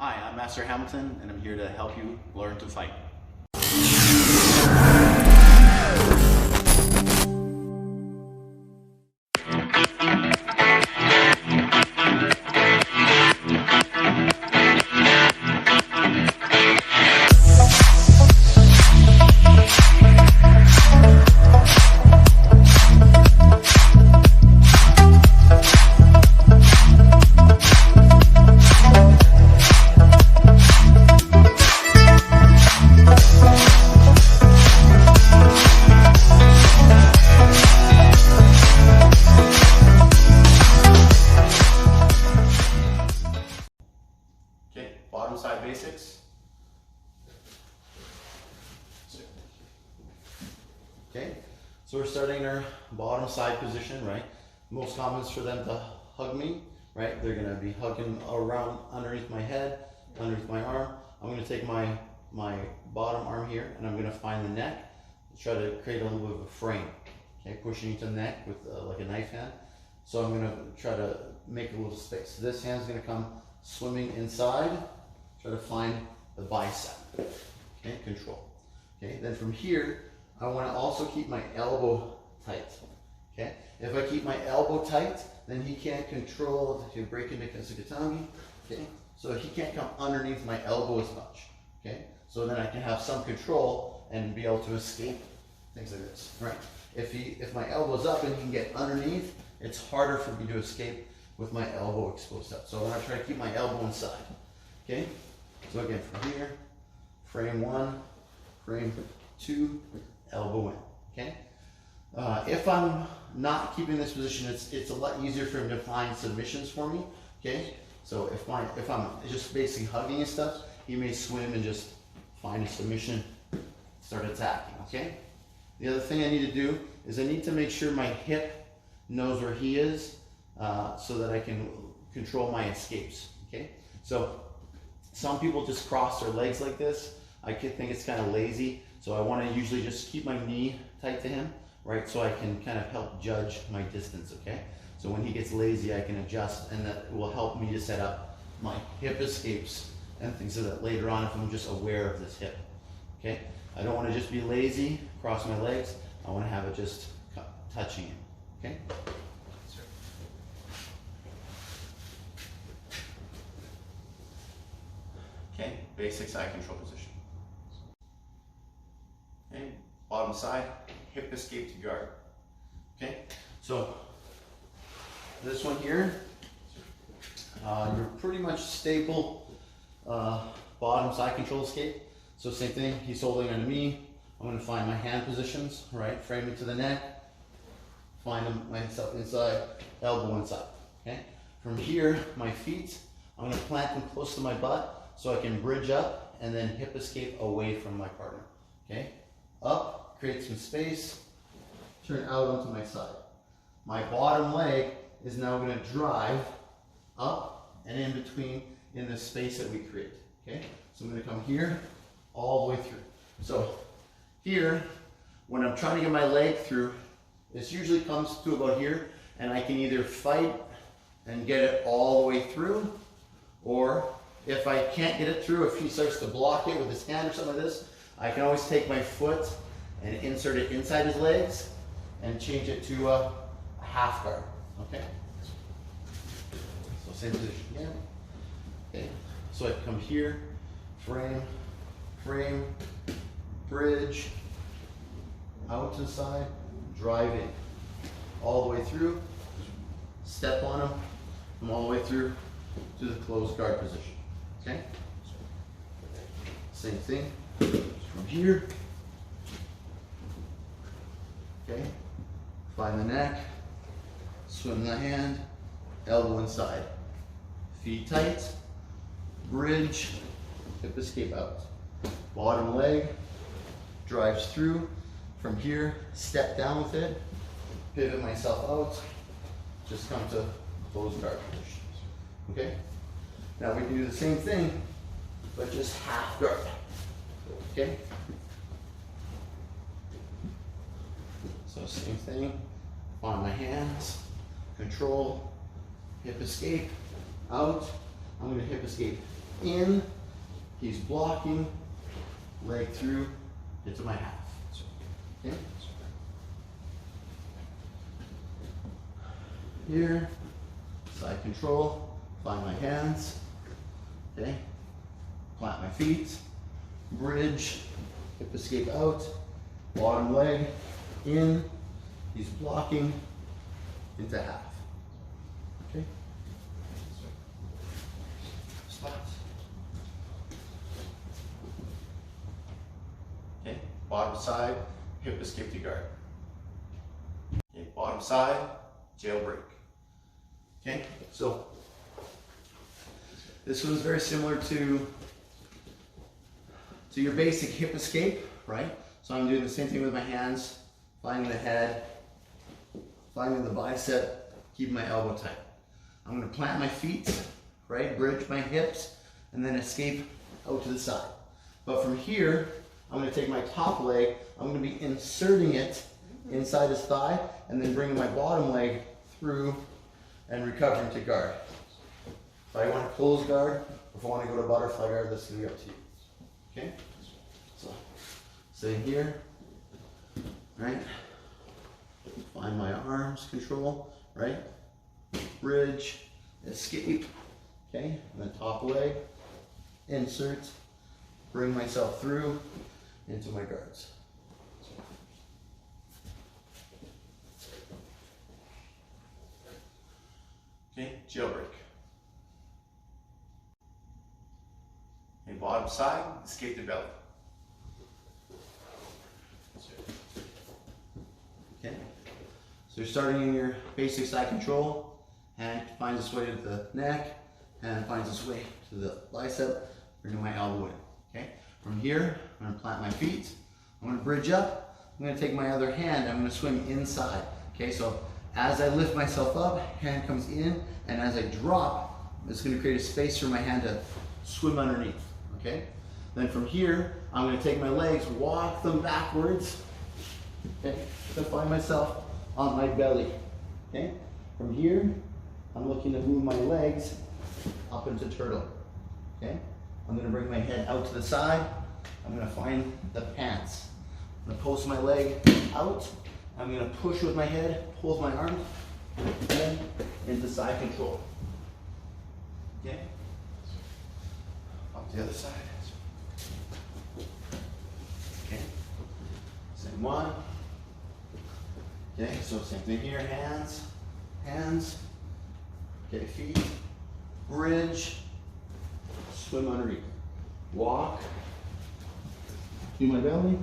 Hi, I'm Master Hamilton, and I'm here to help you learn to fight. Okay, bottom side basics. Okay, so we're starting our bottom side position, right? Most common is for them to hug me, right? They're gonna be hugging around underneath my head, underneath my arm. I'm gonna take my bottom arm here and I'm gonna find the neck, try to create a little bit of a frame. Okay, pushing into the neck with like a knife hand. So I'm gonna try to make a little space. This hand's gonna come swimming inside, try to find the bicep. Okay, control. Okay, then from here, I want to also keep my elbow tight. Okay, if I keep my elbow tight, then he can't control, he'll break into Kazukatangi. Okay, so he can't come underneath my elbow as much. Okay, so then I can have some control and be able to escape things like this. Right? If my elbow's up and he can get underneath, it's harder for me to escape with my elbow exposed up. So I'm going to try to keep my elbow inside. Okay? So again, from here, frame 1, frame 2, elbow in. Okay? If I'm not keeping this position, it's a lot easier for him to find submissions for me. Okay? So if I'm just basically hugging and stuff, he may swim and just find a submission, start attacking. Okay? The other thing I need to do is I need to make sure my hip knows where he is, so that I can control my escapes. Okay, so some people just cross their legs like this. I could think it's kind of lazy, so I want to usually just keep my knee tight to him, right, so I can kind of help judge my distance. Okay, so when he gets lazy, I can adjust, and that will help me to set up my hip escapes and things so that later on, if I'm just aware of this hip. Okay, I don't want to just be lazy, cross my legs. I want to have it just touching him. Okay. Okay, basic side control position. Okay, bottom side, hip escape to guard. Okay, so this one here, you're pretty much staple bottom side control escape. So same thing, he's holding onto me. I'm going to find my hand positions, right? Frame it to the neck, find myself inside, elbow inside. Okay, from here, my feet, I'm going to plant them close to my butt, so I can bridge up and then hip escape away from my partner. Okay? Up, create some space, turn out onto my side. My bottom leg is now going to drive up and in between in the space that we create. Okay? So I'm going to come here all the way through. So here, when I'm trying to get my leg through, this usually comes to about here, and I can either fight and get it all the way through, or if I can't get it through, if he starts to block it with his hand or something like this, I can always take my foot and insert it inside his legs and change it to a half guard. Okay? So same position again. Okay? So I come here, frame, frame, bridge, out to the side, drive in. All the way through, step on him, come all the way through to the closed guard position. Okay? Same thing from here. Okay? Find the neck, swim the hand, elbow inside. Feet tight, bridge, hip escape out. Bottom leg drives through. From here, step down with it, pivot myself out, just come to closed guard position. Okay? Now we can do the same thing, but just half guard. Okay? So same thing, on my hands, control, hip escape, out. I'm gonna hip escape in, he's blocking, leg through, into my half. Okay? Here, side control, find my hands, okay? Plant my feet, bridge, hip escape out, bottom leg in, he's blocking, into half. Okay? Spot. Okay, bottom side, hip escape to guard. Okay, bottom side, jailbreak. Okay, so this one's very similar to your basic hip escape, right? So I'm doing the same thing with my hands, finding the head, finding the bicep, keeping my elbow tight. I'm gonna plant my feet, right? Bridge my hips, and then escape out to the side. But from here, I'm gonna take my top leg, I'm gonna be inserting it inside his thigh, and then bringing my bottom leg through and recovering to guard. If I want to close guard, or if I want to go to butterfly guard, that's gonna be up to you. Okay? So, sitting here, right? Find my arms, control, right? Bridge, escape, okay? And then top leg, insert, bring myself through into my guards. Okay, jailbreak. Okay, bottom side, escape the belly. Okay, so you're starting in your basic side control. Hand finds its way to the neck, hand finds its way to the bicep, bringing my elbow in. Okay, from here, I'm going to plant my feet. I'm going to bridge up. I'm going to take my other hand. I'm going to swim inside. Okay, so as I lift myself up, hand comes in, and as I drop, it's going to create a space for my hand to swim underneath. Okay, then from here, I'm going to take my legs, walk them backwards. Okay, to find myself on my belly. Okay, from here, I'm looking to move my legs up into turtle. Okay, I'm going to bring my head out to the side. I'm going to find the pants. I'm going to post my leg out. I'm going to push with my head, pull with my arms, and into side control. Okay, up to the other side. Okay, same one. Okay, so same thing here, hands, hands. Okay, feet, bridge, swim underneath. Walk to my belly,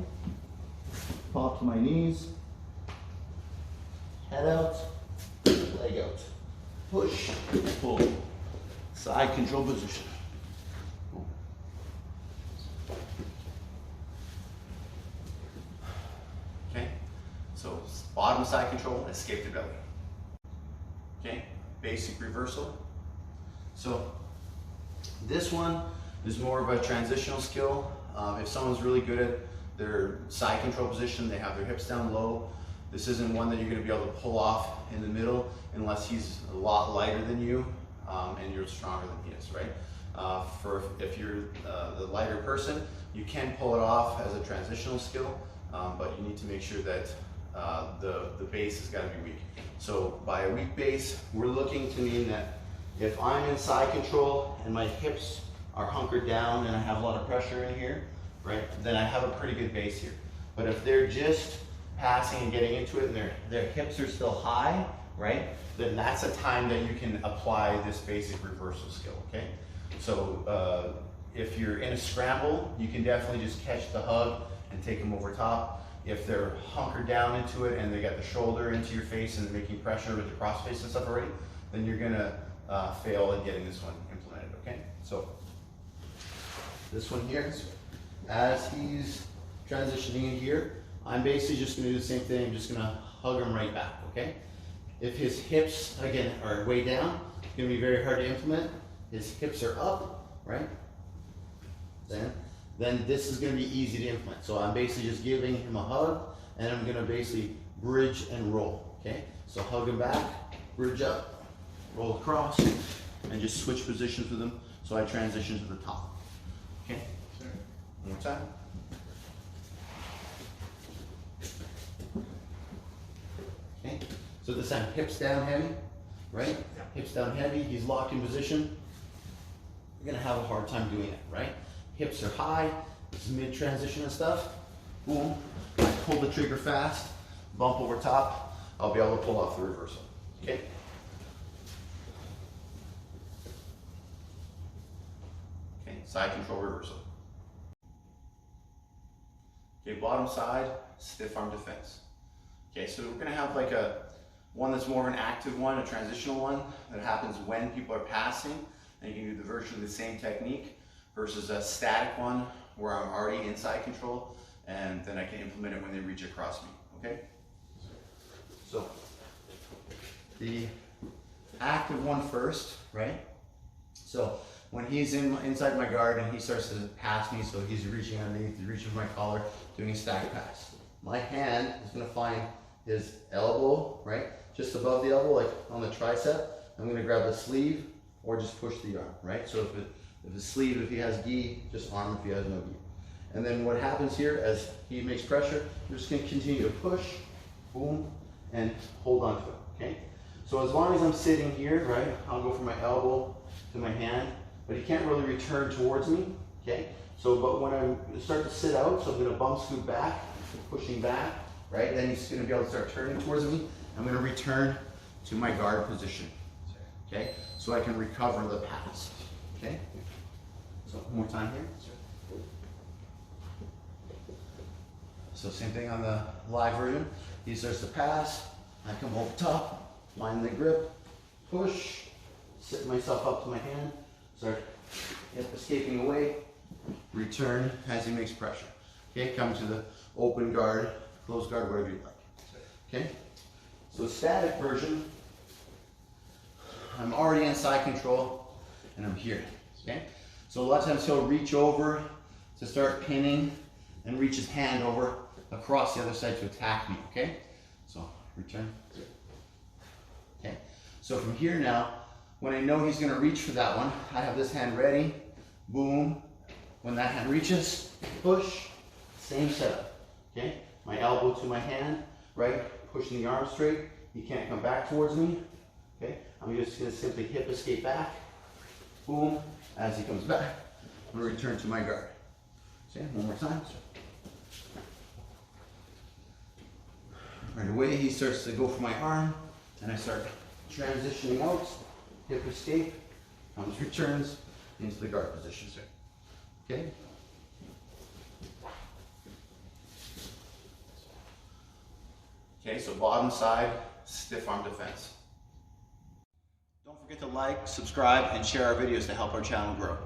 pop to my knees, head out, leg out. Push, pull. Side control position. Okay, so bottom side control, escape the belly. Okay, basic reversal. So this one is more of a transitional skill. If someone's really good at their side control position, they have their hips down low. This isn't one that you're going to be able to pull off in the middle unless he's a lot lighter than you and you're stronger than he is, right? If you're the lighter person, you can pull it off as a transitional skill, but you need to make sure that the base has got to be weak. So by a weak base, we're looking to mean that if I'm in side control and my hips are hunkered down and I have a lot of pressure in here, right, then I have a pretty good base here. But if they're just passing and getting into it and their hips are still high, right, then that's a time that you can apply this basic reversal skill, okay? So if you're in a scramble, you can definitely just catch the hug and take them over top. If they're hunkered down into it and they got the shoulder into your face and making pressure with the cross face and stuff already, then you're gonna fail at getting this one implemented, okay? So this one here, as he's transitioning in here, I'm basically just gonna do the same thing. I'm just gonna hug him right back, okay? If his hips, again, are way down, it's gonna be very hard to implement. His hips are up, right? Then this is gonna be easy to implement. So I'm basically just giving him a hug, and I'm gonna basically bridge and roll, okay? So hug him back, bridge up, roll across, and just switch positions with him. So I transition to the top. Okay? One more time. Okay? So this time, hips down heavy, right? Hips down heavy, he's locked in position. You're gonna have a hard time doing it, right? Hips are high, this is mid-transition and stuff. Boom, I pull the trigger fast, bump over top, I'll be able to pull off the reversal, okay? Okay, side control reversal. Okay, bottom side, stiff arm defense. Okay, so we're gonna have like one that's more of an active one, a transitional one that happens when people are passing, and you can do the version of the same technique versus a static one where I'm already in side control and then I can implement it when they reach across me, okay? So, the active one first, right? So, when he's inside my guard and he starts to pass me, so he's reaching underneath, he's reaching for my collar, doing a stack pass. My hand is gonna find his elbow, right? Just above the elbow, like on the tricep. I'm gonna grab the sleeve or just push the arm, right? So if the sleeve, if he has gi, just arm if he has no gi. And then what happens here, as he makes pressure, you're just gonna continue to push, boom, and hold on to it, okay? So as long as I'm sitting here, right, I'll go from my elbow to my hand, but he can't really return towards me, okay? So, but when I start to sit out, so I'm gonna bump scoot back, pushing back, right? Then he's gonna be able to start turning towards me. I'm gonna return to my guard position, okay? So I can recover the pass, okay? So one more time here. So same thing on the live version. He starts to pass, I come over top, find the grip, push, sit myself up to my hand, start hip escaping away, return as he makes pressure. Okay, come to the open guard, closed guard, whatever you'd like. Okay, so static version, I'm already in side control and I'm here. Okay, so a lot of times he'll reach over to start pinning and reach his hand over across the other side to attack me. Okay, so return. Okay, so from here now, when I know he's going to reach for that one, I have this hand ready. Boom. When that hand reaches, push. Same setup. Okay, my elbow to my hand, right? Pushing the arm straight. He can't come back towards me. Okay, I'm just going to simply hip escape back. Boom. As he comes back, I'm going to return to my guard. Okay, one more time. Right away, he starts to go for my arm, and I start transitioning out. Hip escape, comes, returns into the guard position. Okay? Okay, so bottom side, stiff arm defense. Don't forget to like, subscribe, and share our videos to help our channel grow.